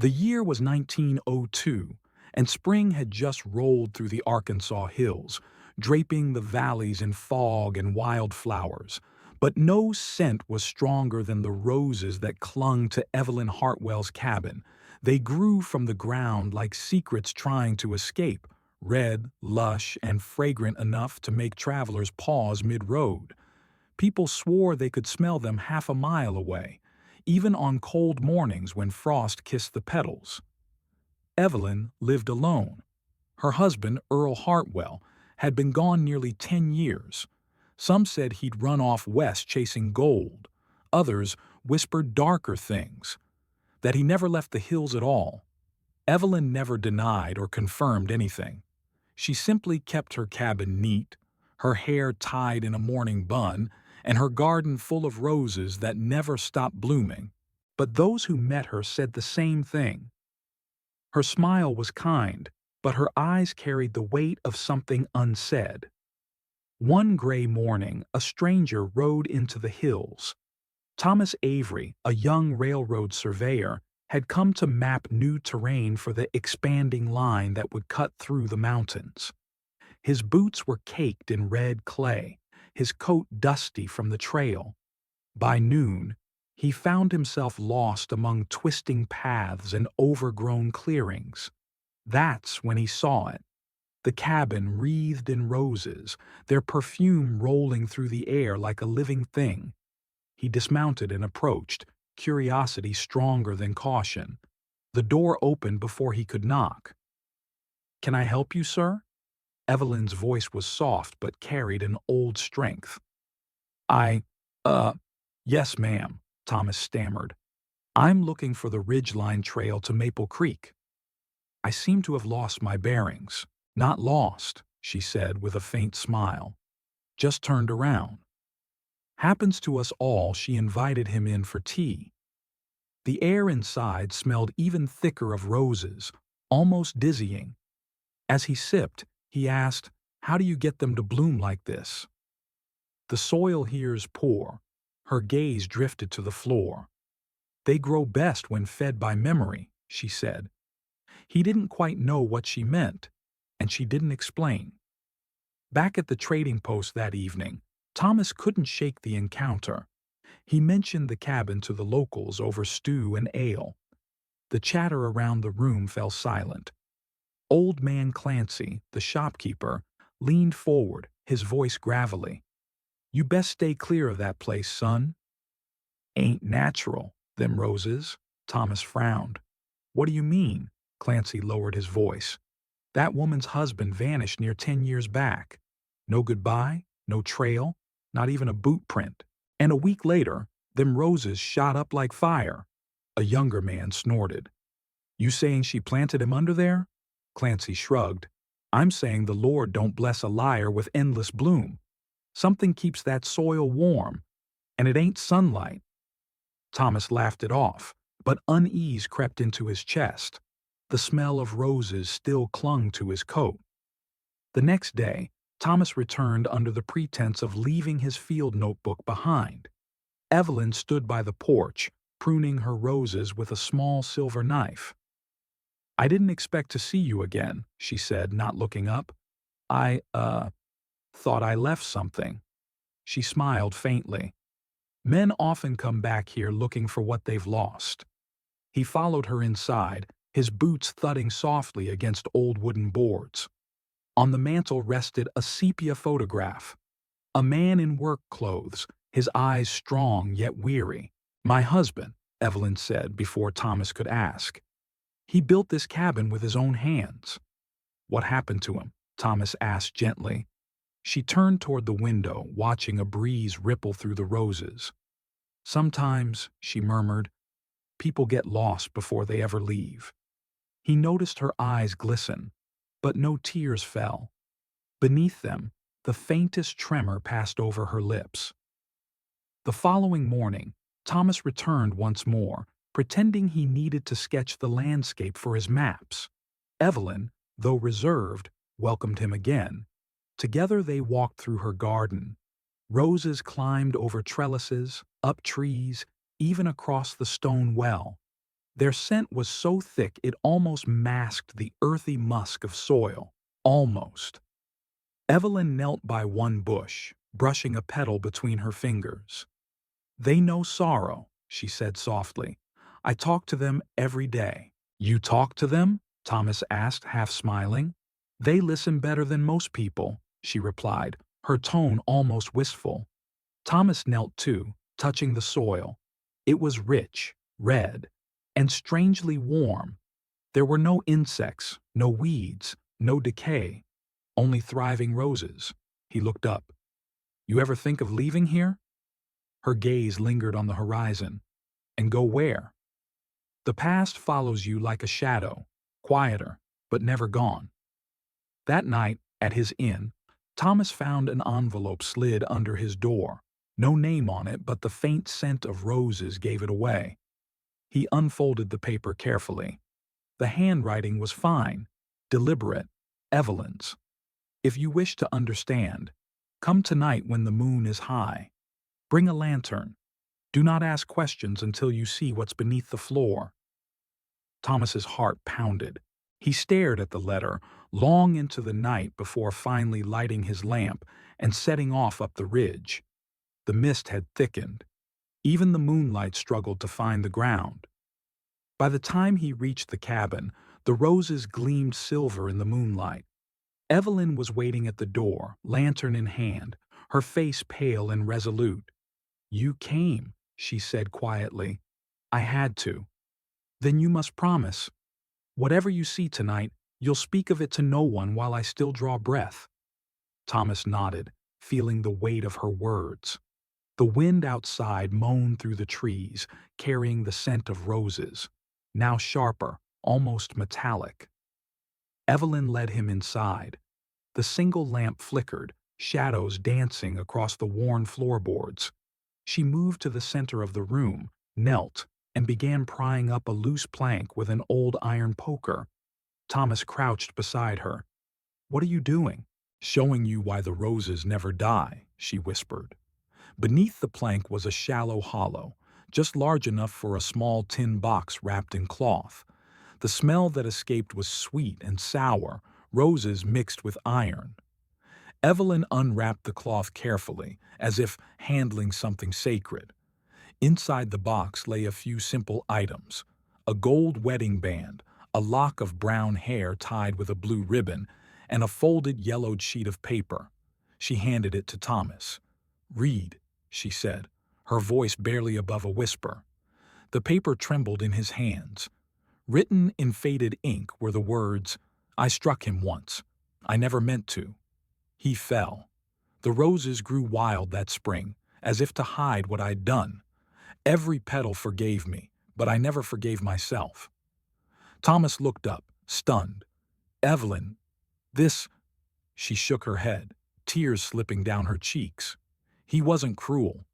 The year was 1902, and spring had just rolled through the Arkansas hills, draping the valleys in fog and wildflowers. But no scent was stronger than the roses that clung to Evelyn Hartwell's cabin. They grew from the ground like secrets trying to escape, red, lush, and fragrant enough to make travelers pause mid-road. People swore they could smell them half a mile away, even on cold mornings when frost kissed the petals. Evelyn lived alone. Her husband, Earl Hartwell, had been gone nearly 10 years. Some said he'd run off west chasing gold. Others whispered darker things, that he never left the hills at all. Evelyn never denied or confirmed anything. She simply kept her cabin neat, her hair tied in a morning bun, and her garden full of roses that never stopped blooming. But those who met her said the same thing. Her smile was kind, but her eyes carried the weight of something unsaid. One gray morning, a stranger rode into the hills. Thomas Avery, a young railroad surveyor, had come to map new terrain for the expanding line that would cut through the mountains. His boots were caked in red clay, his coat dusty from the trail. By noon, he found himself lost among twisting paths and overgrown clearings. That's when he saw it. The cabin wreathed in roses, their perfume rolling through the air like a living thing. He dismounted and approached, curiosity stronger than caution. The door opened before he could knock. "Can I help you, sir?" Evelyn's voice was soft but carried an old strength. I, uh, yes, ma'am," Thomas stammered. "I'm looking for the Ridgeline Trail to Maple Creek." "I seem to have lost my bearings." "Not lost," she said with a faint smile. "Just turned around." Happens to us all, she invited him in for tea. The air inside smelled even thicker of roses, almost dizzying. As he sipped, he asked, "How do you get them to bloom like this?" "The soil here's poor." Her gaze drifted to the floor. "They grow best when fed by memory," she said. He didn't quite know what she meant, and she didn't explain. Back at the trading post that evening, Thomas couldn't shake the encounter. He mentioned the cabin to the locals over stew and ale. The chatter around the room fell silent. Old Man Clancy, the shopkeeper, leaned forward, his voice gravelly. "You best stay clear of that place, son." "Ain't natural, them roses," Thomas frowned. "What do you mean?" Clancy lowered his voice. "That woman's husband vanished near 10 years back. No goodbye, no trail, not even a boot print. And a week later, them roses shot up like fire." A younger man snorted. "You saying she planted him under there?" Clancy shrugged. "I'm saying the Lord don't bless a liar with endless bloom. Something keeps that soil warm, and it ain't sunlight." Thomas laughed it off, but unease crept into his chest. The smell of roses still clung to his coat. The next day, Thomas returned under the pretense of leaving his field notebook behind. Evelyn stood by the porch, pruning her roses with a small silver knife. "I didn't expect to see you again," she said, not looking up. Thought I left something." She smiled faintly. "Men often come back here looking for what they've lost." He followed her inside, his boots thudding softly against old wooden boards. On the mantel rested a sepia photograph. A man in work clothes, his eyes strong yet weary. "My husband," Evelyn said before Thomas could ask. "He built this cabin with his own hands." "What happened to him?" Thomas asked gently. She turned toward the window, watching a breeze ripple through the roses. "Sometimes," she murmured, "people get lost before they ever leave." He noticed her eyes glisten, but no tears fell. Beneath them, the faintest tremor passed over her lips. The following morning, Thomas returned once more, pretending he needed to sketch the landscape for his maps. Evelyn, though reserved, welcomed him again. Together they walked through her garden. Roses climbed over trellises, up trees, even across the stone well. Their scent was so thick it almost masked the earthy musk of soil. Almost. Evelyn knelt by one bush, brushing a petal between her fingers. "They know sorrow," she said softly. "I talk to them every day." "You talk to them?" Thomas asked, half smiling. "They listen better than most people," she replied, her tone almost wistful. Thomas knelt too, touching the soil. It was rich, red, and strangely warm. There were no insects, no weeds, no decay, only thriving roses. He looked up. "You ever think of leaving here?" Her gaze lingered on the horizon. "And go where?" "The past follows you like a shadow, quieter, but never gone." That night, at his inn, Thomas found an envelope slid under his door. No name on it, but the faint scent of roses gave it away. He unfolded the paper carefully. The handwriting was fine, deliberate, Evelyn's. "If you wish to understand, come tonight when the moon is high. Bring a lantern. Do not ask questions until you see what's beneath the floor." Thomas's heart pounded. He stared at the letter long into the night before finally lighting his lamp and setting off up the ridge. The mist had thickened. Even the moonlight struggled to find the ground. By the time he reached the cabin, the roses gleamed silver in the moonlight. Evelyn was waiting at the door, lantern in hand, her face pale and resolute. "You came," she said quietly. "I had to." "Then you must promise. Whatever you see tonight, you'll speak of it to no one while I still draw breath." Thomas nodded, feeling the weight of her words. The wind outside moaned through the trees, carrying the scent of roses, now sharper, almost metallic. Evelyn led him inside. The single lamp flickered, shadows dancing across the worn floorboards. She moved to the center of the room, knelt, and began prying up a loose plank with an old iron poker. Thomas crouched beside her. "What are you doing?" "Showing you why the roses never die," she whispered. Beneath the plank was a shallow hollow, just large enough for a small tin box wrapped in cloth. The smell that escaped was sweet and sour, roses mixed with iron. Evelyn unwrapped the cloth carefully, as if handling something sacred. Inside the box lay a few simple items: a gold wedding band, a lock of brown hair tied with a blue ribbon, and a folded yellowed sheet of paper. She handed it to Thomas. "Read," she said, her voice barely above a whisper. The paper trembled in his hands. Written in faded ink were the words, "I struck him once. I never meant to. He fell. The roses grew wild that spring, as if to hide what I'd done. Every petal forgave me, but I never forgave myself." Thomas looked up, stunned. "Evelyn, this—" She shook her head, tears slipping down her cheeks. "He wasn't cruel,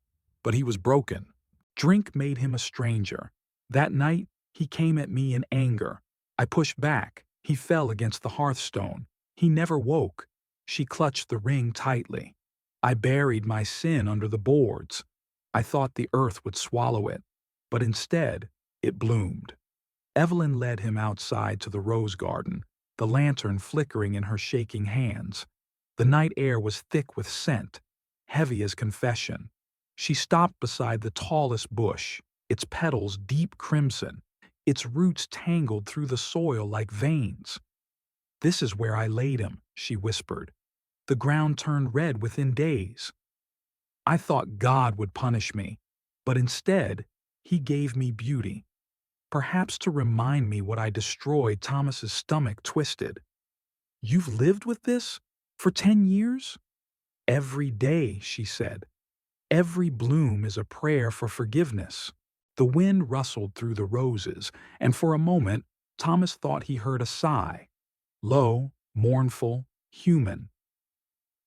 but he was broken. Drink made him a stranger. That night, he came at me in anger. I pushed back. He fell against the hearthstone. He never woke." She clutched the ring tightly. "I buried my sin under the boards. I thought the earth would swallow it, but instead, it bloomed." Evelyn led him outside to the rose garden, the lantern flickering in her shaking hands. The night air was thick with scent, heavy as confession. She stopped beside the tallest bush, its petals deep crimson, its roots tangled through the soil like veins. "This is where I laid him," she whispered. "The ground turned red within days. I thought God would punish me, but instead, he gave me beauty. Perhaps to remind me what I destroyed." Thomas's stomach twisted. "You've lived with this? For 10 years?" "Every day," she said. "Every bloom is a prayer for forgiveness." The wind rustled through the roses, and for a moment, Thomas thought he heard a sigh. Low, mournful, human.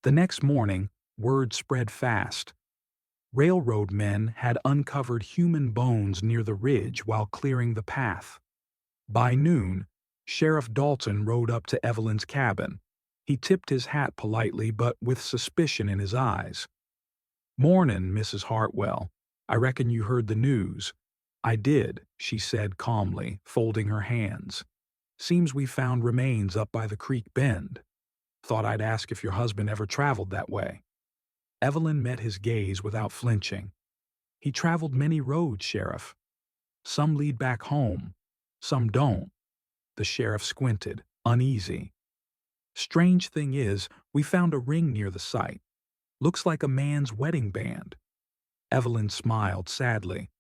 The next morning, word spread fast. Railroad men had uncovered human bones near the ridge while clearing the path. By noon, Sheriff Dalton rode up to Evelyn's cabin. He tipped his hat politely but with suspicion in his eyes. "Mornin', Mrs. Hartwell. I reckon you heard the news." I did, she said calmly, folding her hands. Seems we found remains up by the creek bend. Thought I'd ask if your husband ever traveled that way. Evelyn met his gaze without flinching. He traveled many roads, Sheriff. Some lead back home, some don't. The sheriff squinted, uneasy. Strange thing is, we found a ring near the site. Looks like a man's wedding band. Evelyn smiled sadly.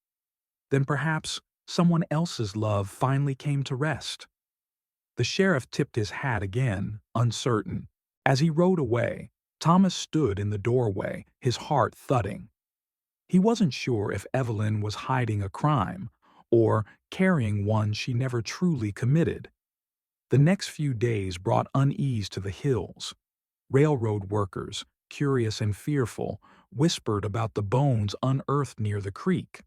Then perhaps someone else's love finally came to rest. The sheriff tipped his hat again, uncertain. As he rode away, Thomas stood in the doorway, his heart thudding. He wasn't sure if Evelyn was hiding a crime or carrying one she never truly committed. The next few days brought unease to the hills. Railroad workers, curious and fearful, whispered about the bones unearthed near the creek.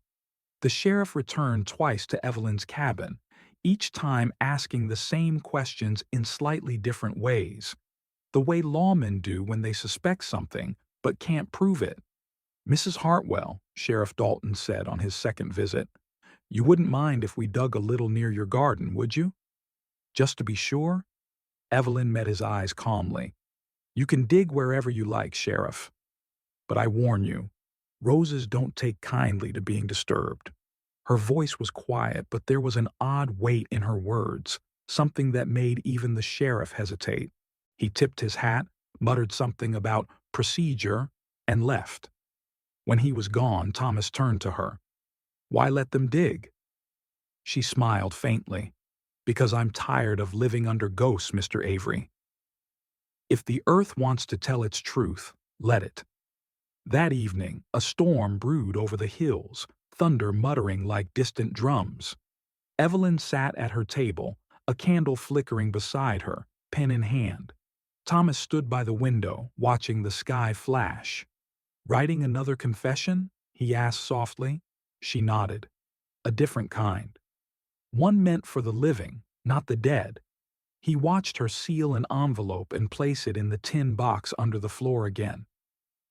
The sheriff returned twice to Evelyn's cabin, each time asking the same questions in slightly different ways, the way lawmen do when they suspect something but can't prove it. "Mrs. Hartwell," Sheriff Dalton said on his second visit, "you wouldn't mind if we dug a little near your garden, would you?" "Just to be sure?" Evelyn met his eyes calmly. "You can dig wherever you like, Sheriff. But I warn you, roses don't take kindly to being disturbed." Her voice was quiet, but there was an odd weight in her words, something that made even the sheriff hesitate. He tipped his hat, muttered something about procedure, and left. When he was gone, Thomas turned to her. "Why let them dig?" She smiled faintly. "Because I'm tired of living under ghosts, Mr. Avery. If the earth wants to tell its truth, let it." That evening, a storm brewed over the hills, thunder muttering like distant drums. Evelyn sat at her table, a candle flickering beside her, pen in hand. Thomas stood by the window, watching the sky flash. "Writing another confession?" he asked softly. She nodded. "A different kind. One meant for the living, not the dead." He watched her seal an envelope and place it in the tin box under the floor again.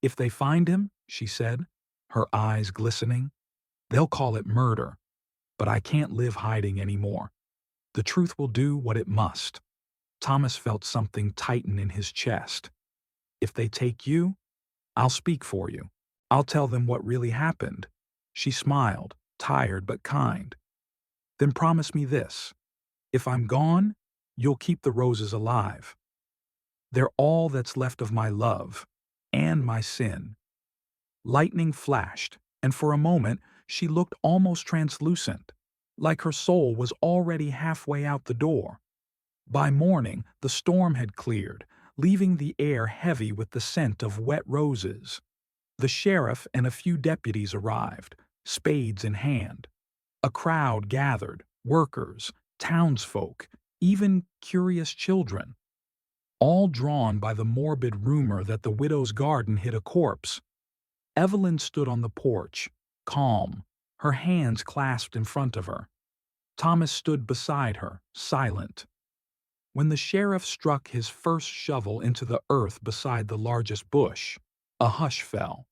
"If they find him," she said, her eyes glistening, "they'll call it murder. But I can't live hiding anymore. The truth will do what it must." Thomas felt something tighten in his chest. "If they take you, I'll speak for you. I'll tell them what really happened." She smiled, tired but kind. "Then promise me this. If I'm gone, you'll keep the roses alive. They're all that's left of my love and my sin." Lightning flashed, and for a moment she looked almost translucent, like her soul was already halfway out the door. By morning, the storm had cleared, leaving the air heavy with the scent of wet roses. The sheriff and a few deputies arrived, spades in hand. A crowd gathered, workers, townsfolk, even curious children, all drawn by the morbid rumor that the widow's garden hid a corpse. Evelyn stood on the porch, calm, her hands clasped in front of her. Thomas stood beside her, silent. When the sheriff struck his first shovel into the earth beside the largest bush, a hush fell.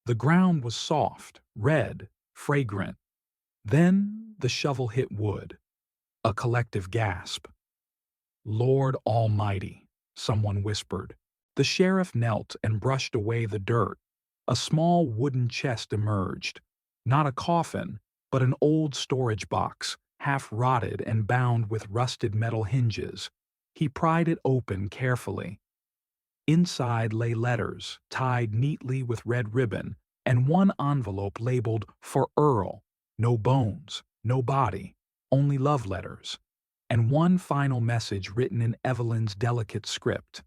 The ground was soft, red, fragrant. Then the shovel hit wood. A collective gasp. "Lord Almighty," someone whispered. The sheriff knelt and brushed away the dirt. A small wooden chest emerged. Not a coffin, but an old storage box, half rotted and bound with rusted metal hinges. He pried it open carefully. Inside lay letters, tied neatly with red ribbon, and one envelope labeled "For Earl." No bones, no body, only love letters. And one final message written in Evelyn's delicate script.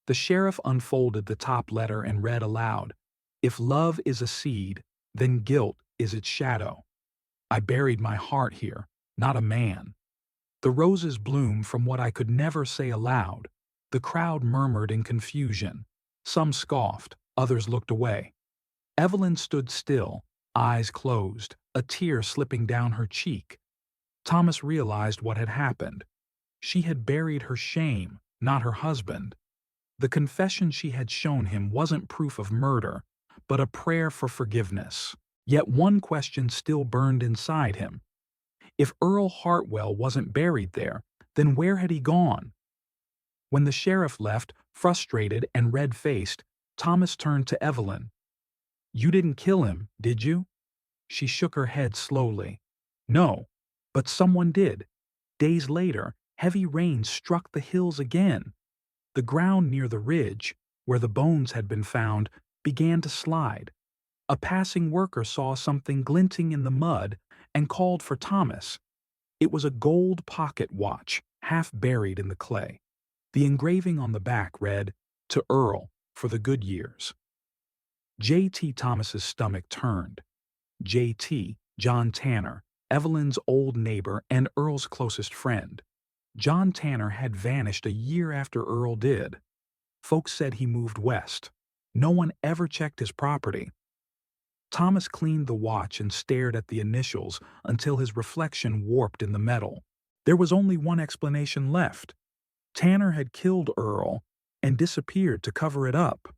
The sheriff unfolded the top letter and read aloud, "If love is a seed, then guilt is its shadow. I buried my heart here, not a man. The roses bloom from what I could never say aloud." The crowd murmured in confusion. Some scoffed, others looked away. Evelyn stood still, eyes closed, a tear slipping down her cheek. Thomas realized what had happened. She had buried her shame, not her husband. The confession she had shown him wasn't proof of murder, but a prayer for forgiveness. Yet one question still burned inside him. If Earl Hartwell wasn't buried there, then where had he gone? When the sheriff left, frustrated and red-faced, Thomas turned to Evelyn. "You didn't kill him, did you?" She shook her head slowly. "No, but someone did." Days later, heavy rain struck the hills again. The ground near the ridge, where the bones had been found, began to slide. A passing worker saw something glinting in the mud and called for Thomas. It was a gold pocket watch, half buried in the clay. The engraving on the back read, "To Earl, for the good years." J.T. Thomas's stomach turned. J.T., John Tanner, Evelyn's old neighbor and Earl's closest friend. John Tanner had vanished a year after Earl did. Folks said he moved west. No one ever checked his property. Thomas cleaned the watch and stared at the initials until his reflection warped in the metal. There was only one explanation left. Tanner had killed Earl and disappeared to cover it up.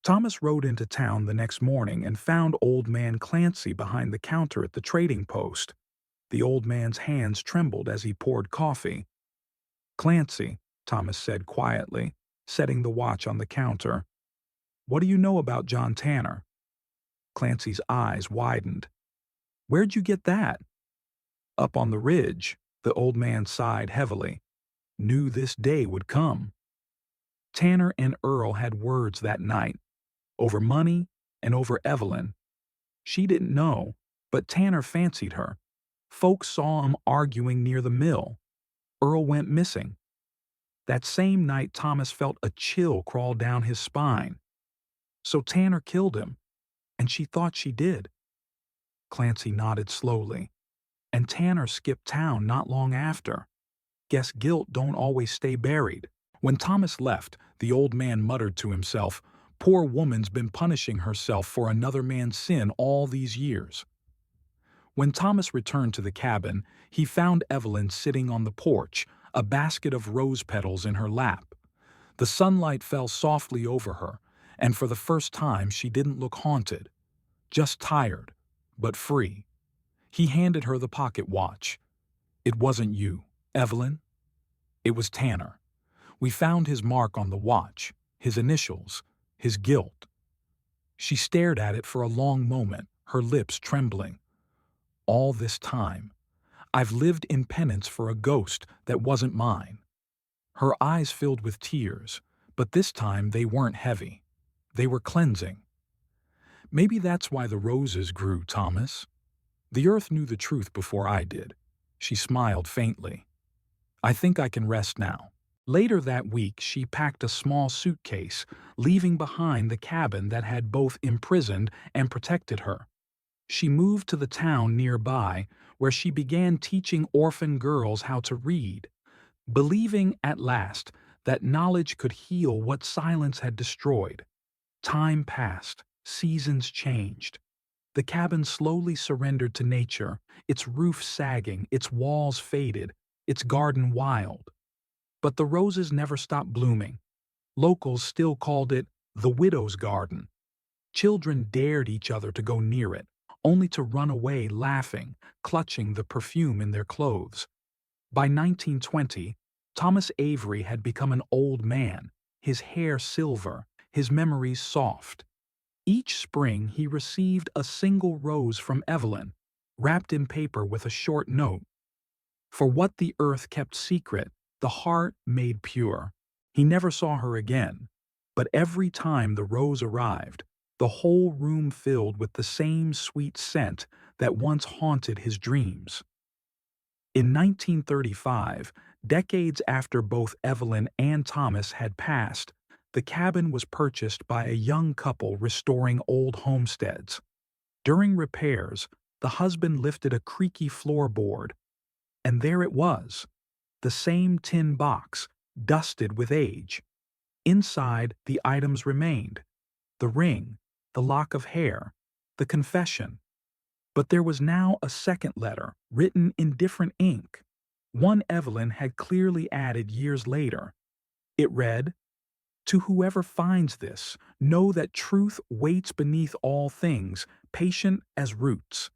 Thomas rode into town the next morning and found Old Man Clancy behind the counter at the trading post. The old man's hands trembled as he poured coffee. "Clancy," Thomas said quietly, setting the watch on the counter. "What do you know about John Tanner?" Clancy's eyes widened. "Where'd you get that?" "Up on the ridge," the old man sighed heavily. "Knew this day would come." Tanner and Earl had words that night, over money and over Evelyn. She didn't know, but Tanner fancied her. Folks saw him arguing near the mill. Earl went missing. That same night Thomas felt a chill crawl down his spine. So Tanner killed him, and she thought she did. Clancy nodded slowly. And Tanner skipped town not long after. Guess guilt don't always stay buried. When Thomas left, the old man muttered to himself, "Poor woman's been punishing herself for another man's sin all these years." When Thomas returned to the cabin, he found Evelyn sitting on the porch, a basket of rose petals in her lap. The sunlight fell softly over her, and for the first time she didn't look haunted, just tired, but free. He handed her the pocket watch. "It wasn't you, Evelyn. It was Tanner. We found his mark on the watch, his initials, his guilt." She stared at it for a long moment, her lips trembling. "All this time, I've lived in penance for a ghost that wasn't mine." Her eyes filled with tears, but this time they weren't heavy. They were cleansing. "Maybe that's why the roses grew, Thomas. The earth knew the truth before I did." She smiled faintly. "I think I can rest now." Later that week, she packed a small suitcase, leaving behind the cabin that had both imprisoned and protected her. She moved to the town nearby, where she began teaching orphan girls how to read, believing at last that knowledge could heal what silence had destroyed. Time passed, seasons changed. The cabin slowly surrendered to nature, its roof sagging, its walls faded, its garden wild. But the roses never stopped blooming. Locals still called it the widow's garden. Children dared each other to go near it, only to run away laughing, clutching the perfume in their clothes. By 1920, Thomas Avery had become an old man, his hair silver, his memories soft. Each spring he received a single rose from Evelyn, wrapped in paper with a short note. For what the earth kept secret, the heart made pure. He never saw her again, but every time the rose arrived, the whole room filled with the same sweet scent that once haunted his dreams. In 1935, decades after both Evelyn and Thomas had passed, the cabin was purchased by a young couple restoring old homesteads. During repairs, the husband lifted a creaky floorboard, and there it was, the same tin box, dusted with age. Inside, the items remained: the ring, the lock of hair, the confession. But there was now a second letter, written in different ink. One Evelyn had clearly added years later. It read, To whoever finds this, know that truth waits beneath all things, patient as roots.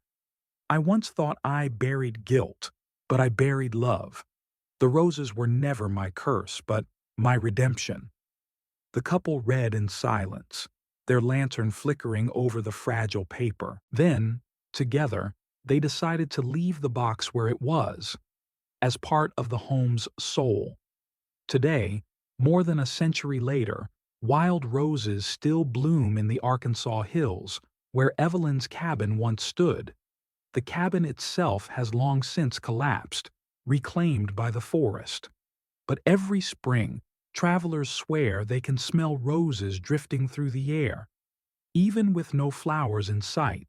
I once thought I buried guilt, but I buried love. The roses were never my curse, but my redemption. The couple read in silence, their lantern flickering over the fragile paper. Then, together, they decided to leave the box where it was, as part of the home's soul. Today, more than a century later, wild roses still bloom in the Arkansas hills, where Evelyn's cabin once stood. The cabin itself has long since collapsed, reclaimed by the forest. But every spring, travelers swear they can smell roses drifting through the air, even with no flowers in sight.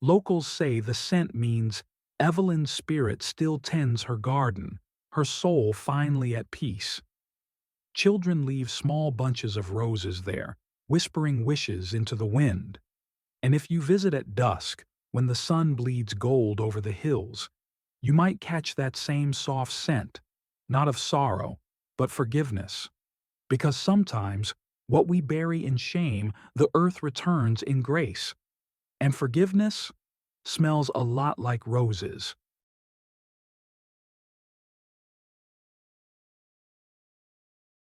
Locals say the scent means Evelyn's spirit still tends her garden, her soul finally at peace. Children leave small bunches of roses there, whispering wishes into the wind. And if you visit at dusk, when the sun bleeds gold over the hills, you might catch that same soft scent, not of sorrow, but forgiveness. Because sometimes, what we bury in shame, the earth returns in grace. And forgiveness smells a lot like roses.